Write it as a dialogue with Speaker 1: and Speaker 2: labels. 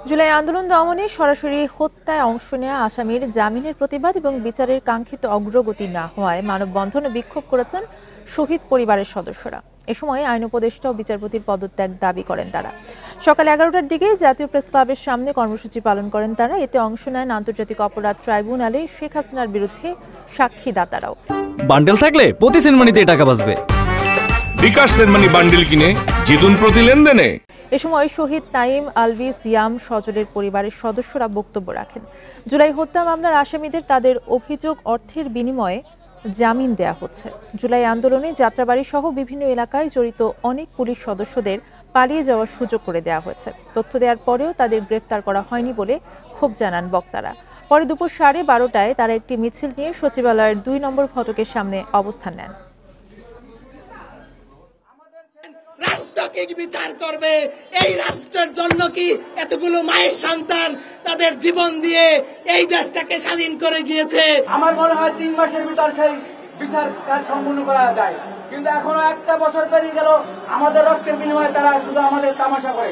Speaker 1: জুলাই আন্দোলন দমনে সরাসরি হত্যায় অংশ নেওয়া আসামির জামিনের প্রতিবাদ এবং বিচারের কাঙ্ক্ষিত অগ্রগতি না হওয়ায় মানববন্ধন ও বিক্ষোভ করেছেন শহীদ পরিবারের সদস্যরা। এ সময় আইন উপদেষ্টা ও বিচারপতির পদত্যাগ দাবি করেন তারা। সকাল 11টার দিকে জাতীয় প্রেস ক্লাবের সামনে কর্মসূচি পালন করেন তারা। এতে অংশ নেন আন্তর্জাতিক অপরাধ ট্রাইব্যুনালে শেখ হাসিনার বিরুদ্ধে সাক্ষীদাতারাও।
Speaker 2: বান্ডেল থাকলে প্রতি সেনমানিতে টাকা বাঁচবে।
Speaker 3: বিকাশ সেনমানি বান্ডেল কিনে জিতুন প্রতি লেনদেনে।
Speaker 1: এ সময় শহীদ নাঈম আলভী সিয়াম সজলের পরিবারের সদস্যরা বক্তব্য রাখেন। জুলাই হত্যা মামলার আসামিদের তাদের অভিযোগ অর্থের বিনিময়ে জামিন দেয়া হচ্ছে। জুলাই আন্দোলনে যাত্রাবাড়ি সহ বিভিন্ন এলাকায় জড়িত অনেক পুলিশ সদস্যদের পালিয়ে যাওয়ার সুযোগ করে দেওয়া হয়েছে। তথ্য দেওয়ার পরেও তাদের গ্রেফতার করা হয়নি বলে ক্ষোভ জানান বক্তারা। পরে দুপুর 12:30টায় তারা একটি মিছিল নিয়ে সচিবালয়ের 2 নম্বর ফটকের সামনে অবস্থান নেন।
Speaker 4: রাষ্ট্র কি বিচার করবে? এই রাষ্ট্রের জন্য কি এতগুলো মায়ের সন্তান তাদের জীবন দিয়ে এই দেশটাকে স্বাধীন করে গিয়েছে?
Speaker 5: আমার মনে হয় 3 মাসের ভিতর সেই বিচার কাজ সম্পূর্ণ করা যায়, কিন্তু এখনো 1 বছর পেরিয়ে গেল। আমাদের রক্তের বিনিময়ে তারা শুধু আমাদের তামাশা করে।